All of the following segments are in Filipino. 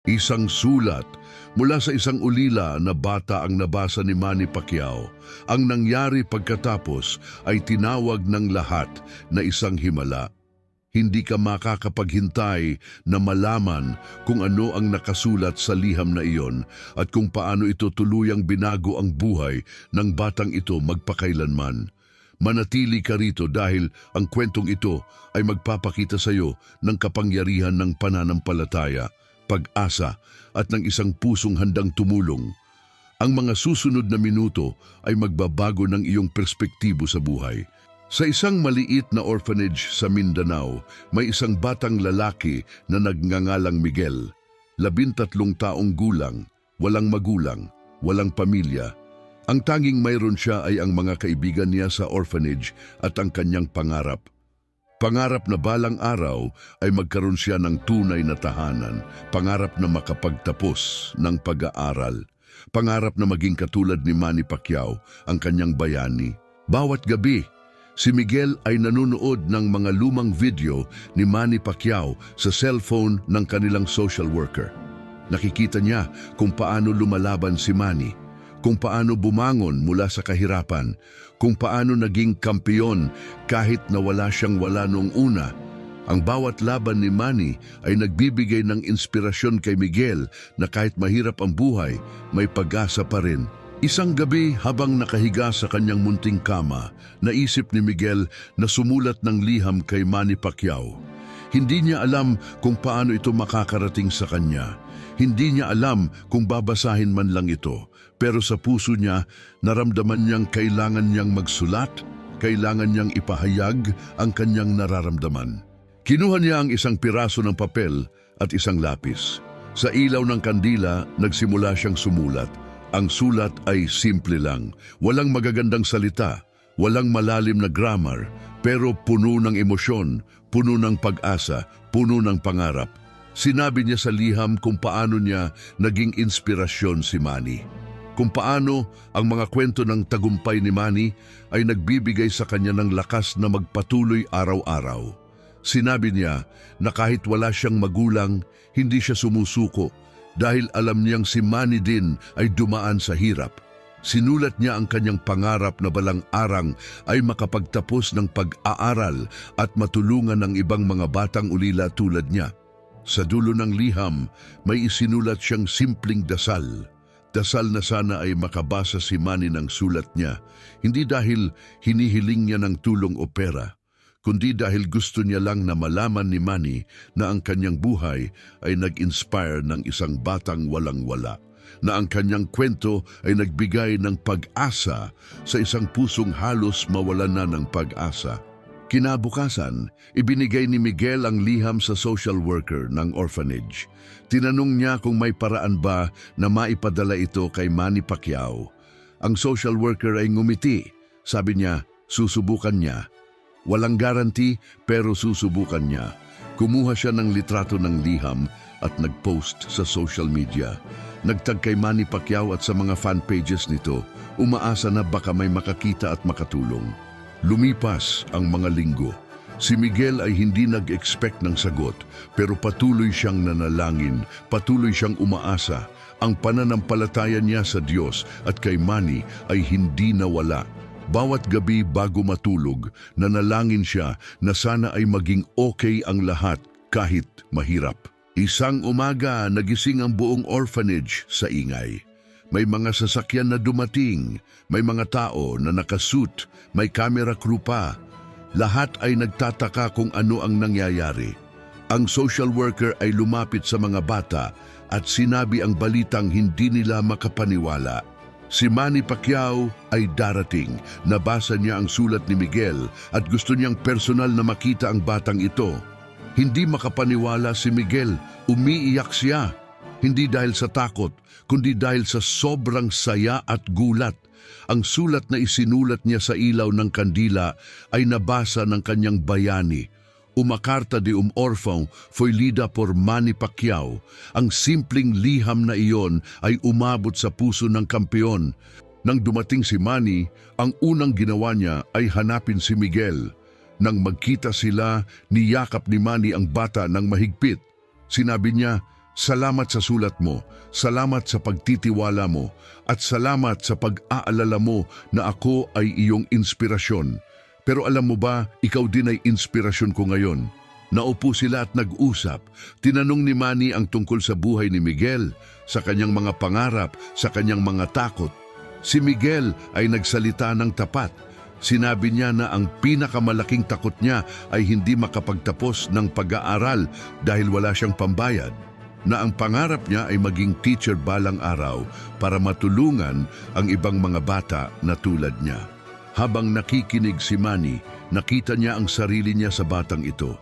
Isang sulat mula sa isang ulila na bata ang nabasa ni Manny Pacquiao. Ang nangyari pagkatapos ay tinawag ng lahat na isang himala. Hindi ka makakapaghintay na malaman kung ano ang nakasulat sa liham na iyon at kung paano ito tuluyang binago ang buhay ng batang ito magpakailanman. Manatili ka rito dahil ang kwentong ito ay magpapakita sa iyo ng kapangyarihan ng pananampalataya, pag-asa at ng isang pusong handang tumulong. Ang mga susunod na minuto ay magbabago ng iyong perspektibo sa buhay. Sa isang maliit na orphanage sa Mindanao, may isang batang lalaki na nagngangalang Miguel. 13 taong gulang, walang magulang, walang pamilya. Ang tanging mayroon siya ay ang mga kaibigan niya sa orphanage at ang kanyang pangarap. Pangarap na balang araw ay magkaroon siya ng tunay na tahanan, pangarap na makapagtapos ng pag-aaral, pangarap na maging katulad ni Manny Pacquiao, ang kanyang bayani. Bawat gabi, si Miguel ay nanonood ng mga lumang video ni Manny Pacquiao sa cellphone ng kanilang social worker. Nakikita niya kung paano lumalaban si Manny, kung paano bumangon mula sa kahirapan, kung paano naging kampiyon kahit na wala siyang wala noong una. Ang bawat laban ni Manny ay nagbibigay ng inspirasyon kay Miguel na kahit mahirap ang buhay, may pag-asa pa rin. Isang gabi habang nakahiga sa kanyang munting kama, naisip ni Miguel na sumulat ng liham kay Manny Pacquiao. Hindi niya alam kung paano ito makakarating sa kanya. Hindi niya alam kung babasahin man lang ito. Pero sa puso niya, naramdaman niyang kailangan niyang magsulat, kailangan niyang ipahayag ang kanyang nararamdaman. Kinuha niya ang isang piraso ng papel at isang lapis. Sa ilaw ng kandila, nagsimula siyang sumulat. Ang sulat ay simple lang, walang magagandang salita, walang malalim na grammar, pero puno ng emosyon, puno ng pag-asa, puno ng pangarap. Sinabi niya sa liham kung paano niya naging inspirasyon si Manny. Kung paano ang mga kwento ng tagumpay ni Manny ay nagbibigay sa kanya ng lakas na magpatuloy araw-araw. Sinabi niya na kahit wala siyang magulang, hindi siya sumusuko dahil alam niyang si Manny din ay dumaan sa hirap. Sinulat niya ang kanyang pangarap na balang arang ay makapagtapos ng pag-aaral at matulungan ng ibang mga batang ulila tulad niya. Sa dulo ng liham, may isinulat siyang simpleng dasal. Dasal na sana ay makabasa si Manny ng sulat niya, hindi dahil hinihiling niya ng tulong o pera, kundi dahil gusto niya lang na malaman ni Manny na ang kanyang buhay ay nag-inspire ng isang batang walang-wala, na ang kanyang kwento ay nagbigay ng pag-asa sa isang pusong halos mawalan na ng pag-asa. Kinabukasan, ibinigay ni Miguel ang liham sa social worker ng orphanage. Tinanong niya kung may paraan ba na maipadala ito kay Manny Pacquiao. Ang social worker ay ngumiti. Sabi niya, susubukan niya. Walang guarantee pero susubukan niya. Kumuha siya ng litrato ng liham at nag-post sa social media. Nagtag kay Manny Pacquiao at sa mga fan pages nito, umaasa na baka may makakita at makatulong. Lumipas ang mga linggo. Si Miguel ay hindi nag-expect ng sagot, pero patuloy siyang nanalangin, patuloy siyang umaasa. Ang pananampalataya niya sa Diyos at kay Manny ay hindi nawala. Bawat gabi bago matulog, nanalangin siya na sana ay maging okay ang lahat kahit mahirap. Isang umaga, nagising ang buong orphanage sa ingay. May mga sasakyan na dumating, may mga tao na nakasuit, may camera crew pa. Lahat ay nagtataka kung ano ang nangyayari. Ang social worker ay lumapit sa mga bata at sinabi ang balitang hindi nila makapaniwala. Si Manny Pacquiao ay darating. Nabasa niya ang sulat ni Miguel at gusto niyang personal na makita ang batang ito. Hindi makapaniwala si Miguel, umiiyak siya. Hindi dahil sa takot, kundi dahil sa sobrang saya at gulat. Ang sulat na isinulat niya sa ilaw ng kandila ay nabasa ng kanyang bayani. Uma carta de orfão foi lida por Manny Pacquiao. Ang simpleng liham na iyon ay umabot sa puso ng kampeon. Nang dumating si Manny, ang unang ginawa niya ay hanapin si Miguel. Nang magkita sila, niyakap ni Manny ang bata ng mahigpit. Sinabi niya, Salamat sa sulat mo, salamat sa pagtitiwala mo, at salamat sa pag-aalala mo na ako ay iyong inspirasyon. Pero alam mo ba, ikaw din ay inspirasyon ko ngayon. Naupo sila at nag-usap. Tinanong ni Manny ang tungkol sa buhay ni Miguel, sa kanyang mga pangarap, sa kanyang mga takot. Si Miguel ay nagsalita ng tapat. Sinabi niya na ang pinakamalaking takot niya ay hindi makapagtapos ng pag-aaral dahil wala siyang pambayad. Na ang pangarap niya ay maging teacher balang araw para matulungan ang ibang mga bata na tulad niya. Habang nakikinig si Manny, nakita niya ang sarili niya sa batang ito.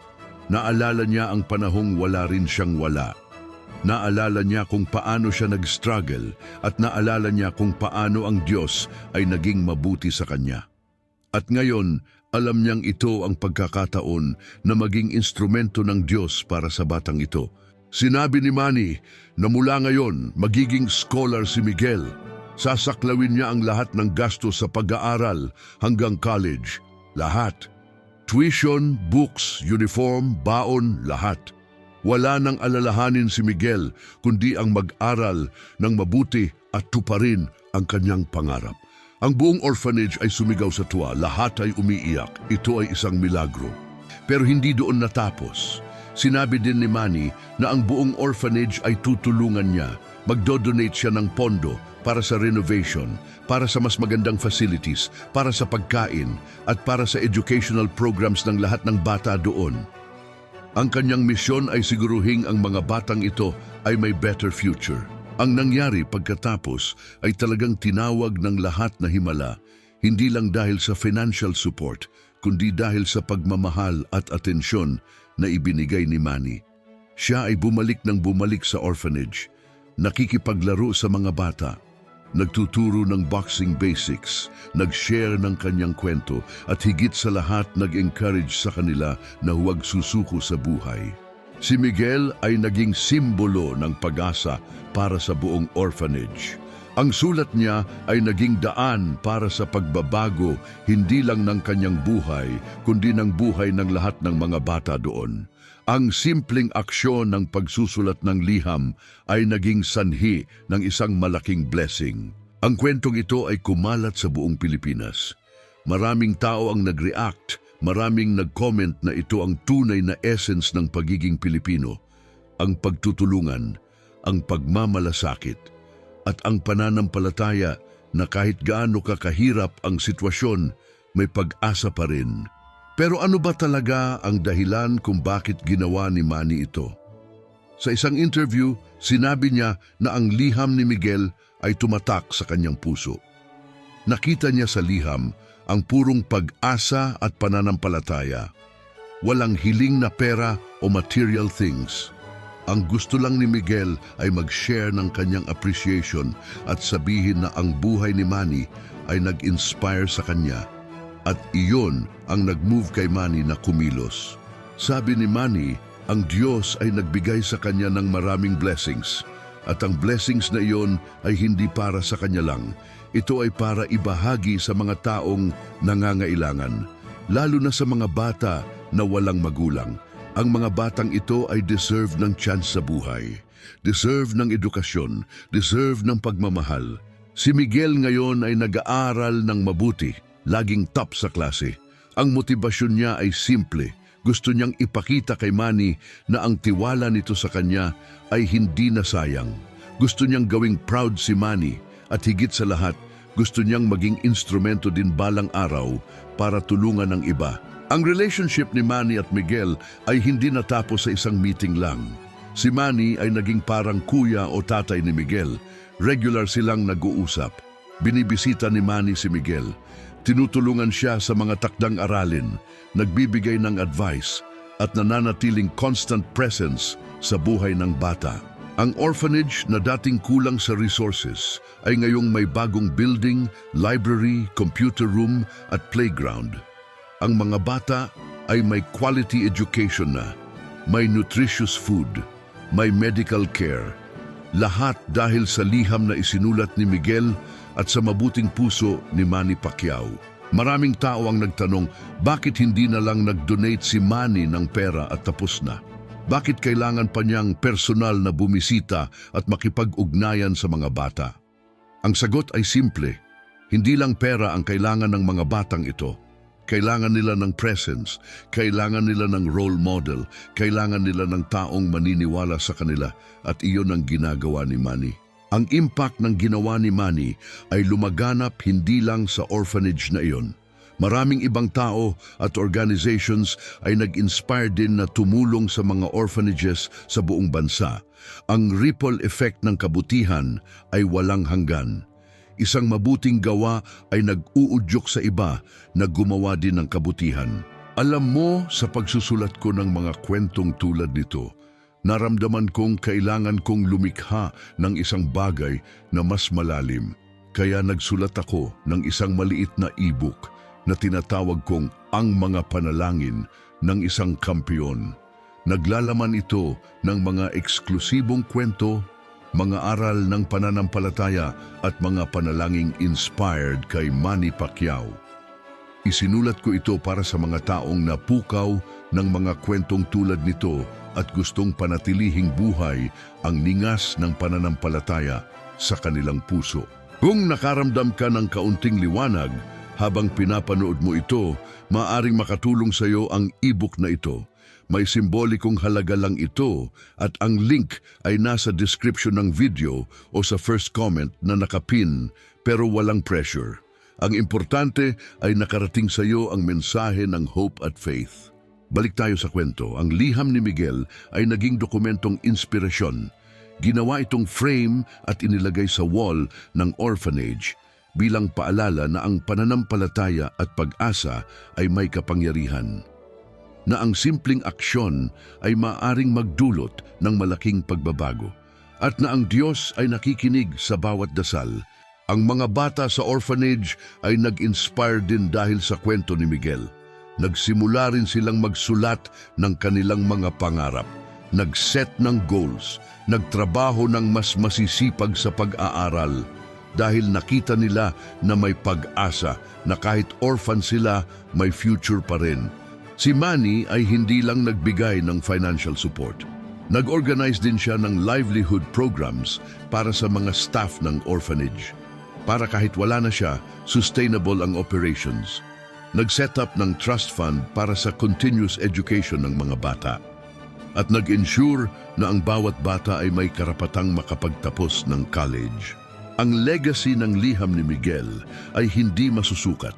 Naalala niya ang panahong wala rin siyang wala. Naalala niya kung paano siya nag-struggle at naalala niya kung paano ang Diyos ay naging mabuti sa kanya. At ngayon, alam niyang ito ang pagkakataon na maging instrumento ng Diyos para sa batang ito. Sinabi ni Manny na mula ngayon magiging scholar si Miguel. Sasaklawin niya ang lahat ng gastos sa pag-aaral hanggang college. Lahat. Tuition, books, uniform, baon, lahat. Wala nang alalahanin si Miguel kundi ang mag-aral ng mabuti at tuparin ang kanyang pangarap. Ang buong orphanage ay sumigaw sa tuwa, lahat ay umiiyak. Ito ay isang milagro. Pero hindi doon natapos. Sinabi din ni Manny na ang buong orphanage ay tutulungan niya. Magdodonate siya ng pondo para sa renovation, para sa mas magandang facilities, para sa pagkain, at para sa educational programs ng lahat ng bata doon. Ang kanyang misyon ay siguruhing ang mga batang ito ay may better future. Ang nangyari pagkatapos ay talagang tinawag ng lahat na himala, hindi lang dahil sa financial support, kundi dahil sa pagmamahal at atensyon na ibinigay ni Manny. Siya ay bumalik sa orphanage, nakikipaglaro sa mga bata, nagtuturo ng boxing basics, nag-share ng kanyang kwento at higit sa lahat nag-encourage sa kanila na huwag susuko sa buhay. Si Miguel ay naging simbolo ng pag-asa para sa buong orphanage. Ang sulat niya ay naging daan para sa pagbabago hindi lang ng kanyang buhay, kundi ng buhay ng lahat ng mga bata doon. Ang simpleng aksyon ng pagsusulat ng liham ay naging sanhi ng isang malaking blessing. Ang kwentong ito ay kumalat sa buong Pilipinas. Maraming tao ang nag-react, maraming nag-comment na ito ang tunay na essence ng pagiging Pilipino, ang pagtutulungan, ang pagmamalasakit, at ang pananampalataya na kahit gaano kakahirap ang sitwasyon, may pag-asa pa rin. Pero ano ba talaga ang dahilan kung bakit ginawa ni Manny ito? Sa isang interview, sinabi niya na ang liham ni Miguel ay tumatak sa kanyang puso. Nakita niya sa liham ang purong pag-asa at pananampalataya. Walang hiling na pera o material things. Ang gusto lang ni Miguel ay mag-share ng kanyang appreciation at sabihin na ang buhay ni Manny ay nag-inspire sa kanya. At iyon ang nag-move kay Manny na kumilos. Sabi ni Manny, ang Diyos ay nagbigay sa kanya ng maraming blessings. At ang blessings na iyon ay hindi para sa kanya lang. Ito ay para ibahagi sa mga taong nangangailangan, lalo na sa mga bata na walang magulang. Ang mga batang ito ay deserve ng chance sa buhay, deserve ng edukasyon, deserve ng pagmamahal. Si Miguel ngayon ay nag-aaral ng mabuti, laging top sa klase. Ang motibasyon niya ay simple. Gusto niyang ipakita kay Manny na ang tiwala nito sa kanya ay hindi nasayang. Gusto niyang gawing proud si Manny at higit sa lahat, gusto niyang maging instrumento din balang araw para tulungan ng iba. Ang relationship ni Manny at Miguel ay hindi natapos sa isang meeting lang. Si Manny ay naging parang kuya o tatay ni Miguel. Regular silang nag-uusap. Binibisita ni Manny si Miguel. Tinutulungan siya sa mga takdang aralin, nagbibigay ng advice at nananatiling constant presence sa buhay ng bata. Ang orphanage na dating kulang sa resources ay ngayong may bagong building, library, computer room at playground. Ang mga bata ay may quality education na, may nutritious food, may medical care. Lahat dahil sa liham na isinulat ni Miguel at sa mabuting puso ni Manny Pacquiao. Maraming tao ang nagtanong, bakit hindi na lang nag-donate si Manny ng pera at tapos na? Bakit kailangan pa niyang personal na bumisita at makipag-ugnayan sa mga bata? Ang sagot ay simple. Hindi lang pera ang kailangan ng mga batang ito. Kailangan nila ng presence, kailangan nila ng role model, kailangan nila ng taong maniniwala sa kanila at iyon ang ginagawa ni Manny. Ang impact ng ginawa ni Manny ay lumaganap hindi lang sa orphanage na iyon. Maraming ibang tao at organizations ay nag-inspire din na tumulong sa mga orphanages sa buong bansa. Ang ripple effect ng kabutihan ay walang hanggan. Isang mabuting gawa ay nag-uudyok sa iba na gumawa din ng kabutihan. Alam mo, sa pagsusulat ko ng mga kwentong tulad nito, naramdaman kong kailangan kong lumikha ng isang bagay na mas malalim. Kaya nagsulat ako ng isang maliit na e-book na tinatawag kong Ang Mga Panalangin ng Isang Kampiyon. Naglalaman ito ng mga eksklusibong kwento, mga aral ng pananampalataya at mga panalangin inspired kay Manny Pacquiao. Isinulat ko ito para sa mga taong napukaw ng mga kwentong tulad nito at gustong panatilihing buhay ang ningas ng pananampalataya sa kanilang puso. Kung nakaramdam ka ng kaunting liwanag habang pinapanood mo ito, maaaring makatulong sa iyo ang e-book na ito. May simbolikong halaga lang ito at ang link ay nasa description ng video o sa first comment na nakapin pero walang pressure. Ang importante ay nakarating sa iyo ang mensahe ng hope at faith. Balik tayo sa kwento. Ang liham ni Miguel ay naging dokumentong inspirasyon. Ginawa itong frame at inilagay sa wall ng orphanage bilang paalala na ang pananampalataya at pag-asa ay may kapangyarihan. Na ang simpleng aksyon ay maaring magdulot ng malaking pagbabago at na ang Diyos ay nakikinig sa bawat dasal. Ang mga bata sa orphanage ay nag-inspire din dahil sa kwento ni Miguel. Nagsimula rin silang magsulat ng kanilang mga pangarap, nag-set ng goals, nagtrabaho ng mas masisipag sa pag-aaral dahil nakita nila na may pag-asa na kahit orphan sila, may future pa rin. Si Manny ay hindi lang nagbigay ng financial support. Nag-organize din siya ng livelihood programs para sa mga staff ng orphanage. Para kahit wala na siya, sustainable ang operations. Nag-set up ng trust fund para sa continuous education ng mga bata. At nag-ensure na ang bawat bata ay may karapatang makapagtapos ng college. Ang legacy ng liham ni Miguel ay hindi masusukat.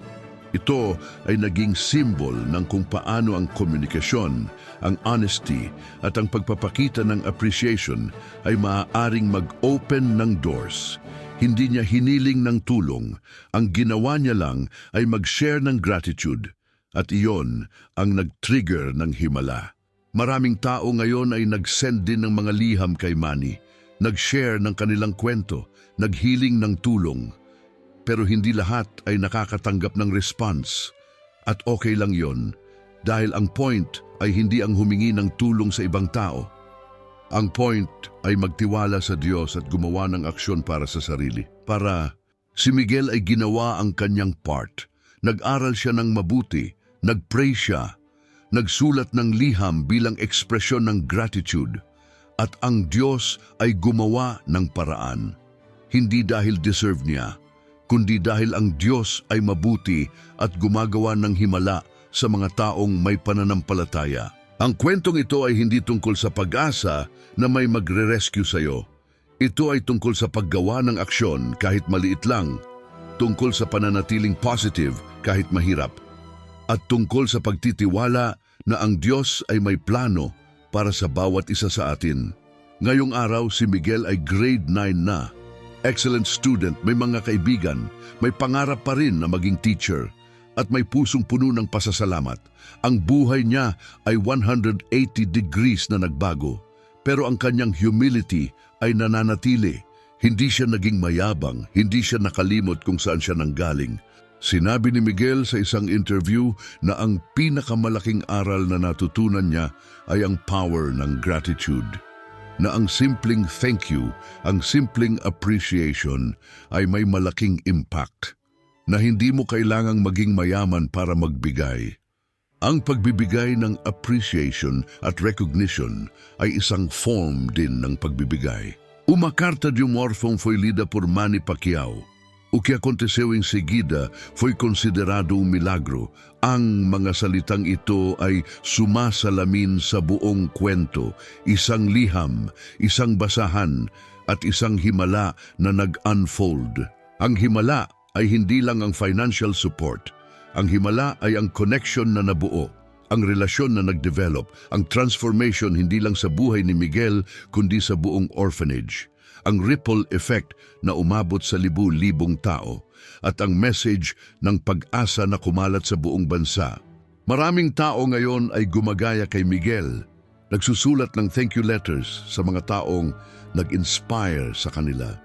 Ito ay naging symbol ng kung paano ang komunikasyon, ang honesty at ang pagpapakita ng appreciation ay maaaring mag-open ng doors. Hindi niya hiniling ng tulong, ang ginawa niya lang ay mag-share ng gratitude at iyon ang nag-trigger ng himala. Maraming tao ngayon ay nag-send din ng mga liham kay Manny, nag-share ng kanilang kwento, naghiling ng tulong. Pero hindi lahat ay nakakatanggap ng response. At okay lang yon, dahil ang point ay hindi ang humingi ng tulong sa ibang tao. Ang point ay magtiwala sa Diyos at gumawa ng aksyon para sa sarili. Si Miguel ay ginawa ang kanyang part. Nag-aral siya ng mabuti, nag-pray siya, nagsulat ng liham bilang ekspresyon ng gratitude. At ang Diyos ay gumawa ng paraan. Hindi dahil deserve niya, kundi dahil ang Diyos ay mabuti at gumagawa ng himala sa mga taong may pananampalataya. Ang kwentong ito ay hindi tungkol sa pag-asa na may magre-rescue sa iyo. Ito ay tungkol sa paggawa ng aksyon kahit maliit lang, tungkol sa pananatiling positive kahit mahirap, at tungkol sa pagtitiwala na ang Diyos ay may plano para sa bawat isa sa atin. Ngayong araw si Miguel ay grade 9 na. Excellent student, may mga kaibigan, may pangarap pa rin na maging teacher, at may pusong puno ng pasasalamat. Ang buhay niya ay 180 degrees na nagbago, pero ang kanyang humility ay nananatili. Hindi siya naging mayabang, hindi siya nakalimot kung saan siya nanggaling. Sinabi ni Miguel sa isang interview na ang pinakamalaking aral na natutunan niya ay ang power ng gratitude. Na ang simpleng thank you, ang simpleng appreciation ay may malaking impact. Na hindi mo kailangang maging mayaman para magbigay. Ang pagbibigay ng appreciation at recognition ay isang form din ng pagbibigay. Uma carta de morfong foi lida por Manny Pacquiao. O que aconteceu em seguida foi considerado um milagro. Ang mga salitang ito ay sumasalamin sa buong kwento, isang liham, isang basahan, at isang himala na nag-unfold. Ang himala ay hindi lang ang financial support. Ang himala ay ang connection na nabuo, ang relasyon na nag-develop, ang transformation hindi lang sa buhay ni Miguel kundi sa buong orphanage. Ang ripple effect na umabot sa libu-libong tao at ang message ng pag-asa na kumalat sa buong bansa. Maraming tao ngayon ay gumagaya kay Miguel, nagsusulat ng thank you letters sa mga taong nag-inspire sa kanila,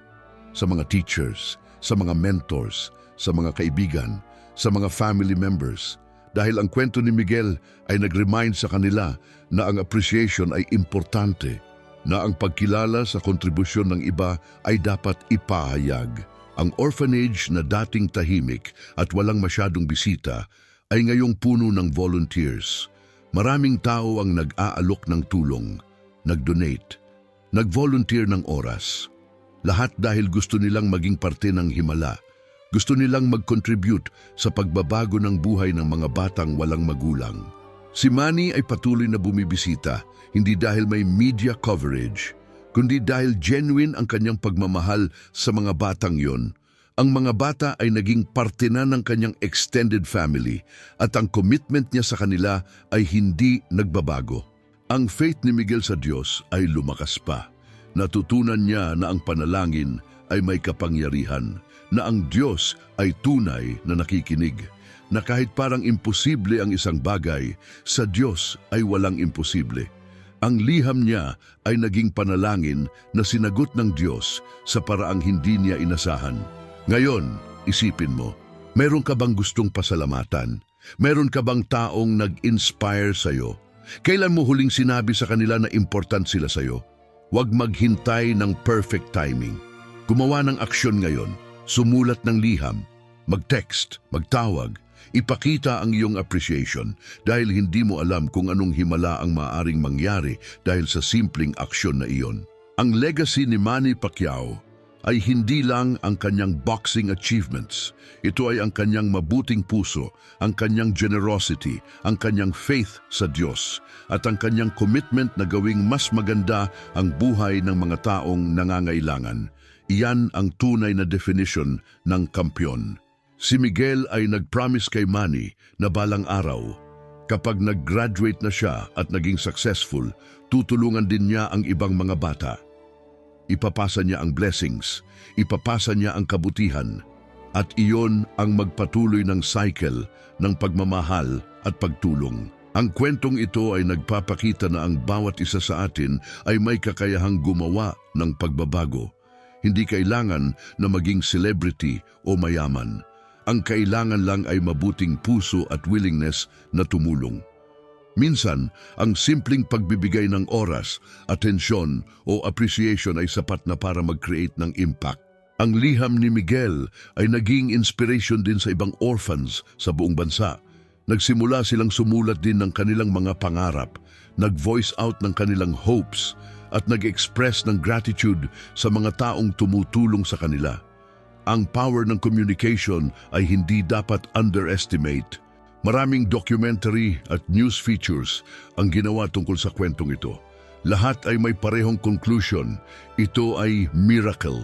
sa mga teachers, sa mga mentors, sa mga kaibigan, sa mga family members. Dahil ang kwento ni Miguel ay nag-remind sa kanila na ang appreciation ay importante, na ang pagkilala sa kontribusyon ng iba ay dapat ipahayag. Ang orphanage na dating tahimik at walang masyadong bisita ay ngayong puno ng volunteers. Maraming tao ang nag-aalok ng tulong, nag-donate, nag-volunteer ng oras. Lahat dahil gusto nilang maging parte ng himala. Gusto nilang mag-contribute sa pagbabago ng buhay ng mga batang walang magulang. Si Manny ay patuloy na bumibisita, hindi dahil may media coverage, kundi dahil genuine ang kanyang pagmamahal sa mga batang yon. Ang mga bata ay naging parte na ng kanyang extended family at ang commitment niya sa kanila ay hindi nagbabago. Ang faith ni Miguel sa Diyos ay lumakas pa. Natutunan niya na ang panalangin ay may kapangyarihan, na ang Diyos ay tunay na nakikinig, na kahit parang imposible ang isang bagay, sa Diyos ay walang imposible. Ang liham niya ay naging panalangin na sinagot ng Diyos sa paraang hindi niya inasahan. Ngayon, isipin mo, meron ka bang gustong pasalamatan? Meron ka bang taong nag-inspire sa'yo? Kailan mo huling sinabi sa kanila na important sila sa'yo? Huwag maghintay ng perfect timing. Gumawa ng aksyon ngayon. Sumulat ng liham, mag-text, magtawag, ipakita ang iyong appreciation dahil hindi mo alam kung anong himala ang maaaring mangyari dahil sa simpleng aksyon na iyon. Ang legacy ni Manny Pacquiao ay hindi lang ang kanyang boxing achievements. Ito ay ang kanyang mabuting puso, ang kanyang generosity, ang kanyang faith sa Diyos, at ang kanyang commitment na gawing mas maganda ang buhay ng mga taong nangangailangan. Iyan ang tunay na definition ng kampyon. Si Miguel ay nag-promise kay Manny na balang araw, kapag nag-graduate na siya at naging successful, tutulungan din niya ang ibang mga bata. Ipapasa niya ang blessings, ipapasa niya ang kabutihan, at iyon ang magpatuloy ng cycle ng pagmamahal at pagtulong. Ang kwentong ito ay nagpapakita na ang bawat isa sa atin ay may kakayahang gumawa ng pagbabago. Hindi kailangan na maging celebrity o mayaman. Ang kailangan lang ay mabuting puso at willingness na tumulong. Minsan, ang simpleng pagbibigay ng oras, atensyon o appreciation ay sapat na para mag-create ng impact. Ang liham ni Miguel ay naging inspiration din sa ibang orphans sa buong bansa. Nagsimula silang sumulat din ng kanilang mga pangarap, nag-voice out ng kanilang hopes, at nag-express ng gratitude sa mga taong tumutulong sa kanila. Ang power ng communication ay hindi dapat underestimate. Maraming documentary at news features ang ginawa tungkol sa kwentong ito. Lahat ay may parehong conclusion. Ito ay miracle.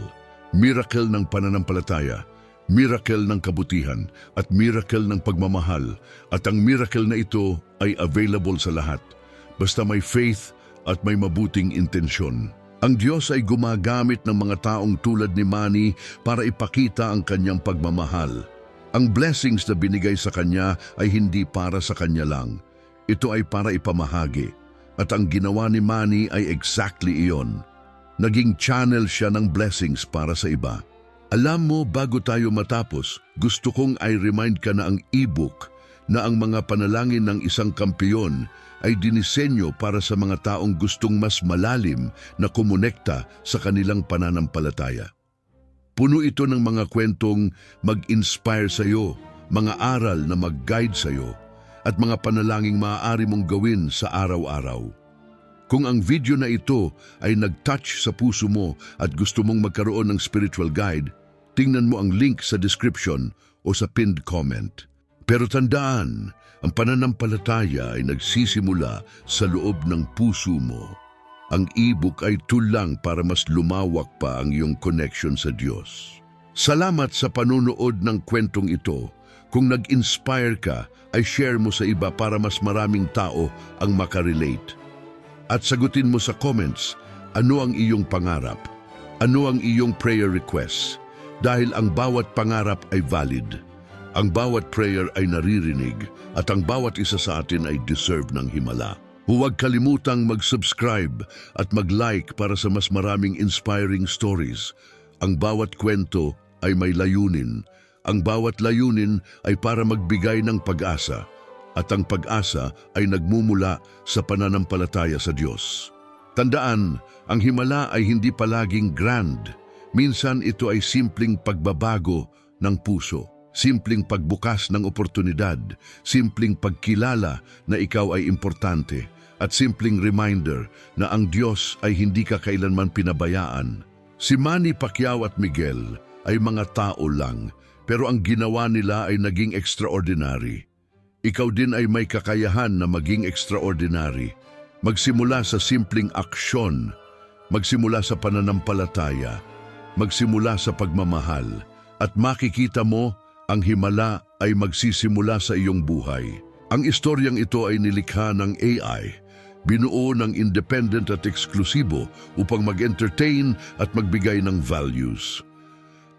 Miracle ng pananampalataya, miracle ng kabutihan, at miracle ng pagmamahal. At ang miracle na ito ay available sa lahat. Basta may faith at may mabuting intensyon. Ang Diyos ay gumagamit ng mga taong tulad ni Manny para ipakita ang kanyang pagmamahal. Ang blessings na binigay sa kanya ay hindi para sa kanya lang. Ito ay para ipamahagi. At ang ginawa ni Manny ay exactly iyon. Naging channel siya ng blessings para sa iba. Alam mo, bago tayo matapos, gusto kong i-remind ka na ang e-book na ang mga panalangin ng isang kampiyon ay dinisenyo para sa mga taong gustong mas malalim na kumonekta sa kanilang pananampalataya. Puno ito ng mga kwentong mag-inspire sa iyo, mga aral na mag-guide sa iyo, at mga panalangin maaari mong gawin sa araw-araw. Kung ang video na ito ay nag-touch sa puso mo at gusto mong magkaroon ng spiritual guide, tingnan mo ang link sa description o sa pinned comment. Pero tandaan, ang pananampalataya ay nagsisimula sa loob ng puso mo. Ang e-book ay tulang para mas lumawak pa ang iyong connection sa Diyos. Salamat sa panunood ng kwentong ito. Kung nag-inspire ka, ay share mo sa iba para mas maraming tao ang makarelate. At sagutin mo sa comments, ano ang iyong pangarap? Ano ang iyong prayer request? Dahil ang bawat pangarap ay valid. Ang bawat prayer ay naririnig at ang bawat isa sa atin ay deserve ng himala. Huwag kalimutang mag-subscribe at mag-like para sa mas maraming inspiring stories. Ang bawat kwento ay may layunin. Ang bawat layunin ay para magbigay ng pag-asa. At ang pag-asa ay nagmumula sa pananampalataya sa Diyos. Tandaan, ang himala ay hindi palaging grand. Minsan ito ay simpleng pagbabago ng puso, simpleng pagbukas ng oportunidad, simpleng pagkilala na ikaw ay importante, at simpleng reminder na ang Diyos ay hindi ka kailanman pinabayaan. Si Manny Pacquiao at Miguel ay mga tao lang, pero ang ginawa nila ay naging extraordinary. Ikaw din ay may kakayahan na maging extraordinary. Magsimula sa simpleng aksyon, magsimula sa pananampalataya, magsimula sa pagmamahal, at makikita mo ang himala ay magsisimula sa iyong buhay. Ang istoryang ito ay nilikha ng AI, binuo ng independent at eksklusibo upang mag-entertain at magbigay ng values.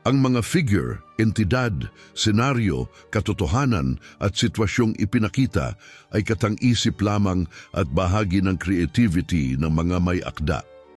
Ang mga figure, entidad, senaryo, katotohanan at sitwasyong ipinakita ay katang-isip lamang at bahagi ng creativity ng mga may akda.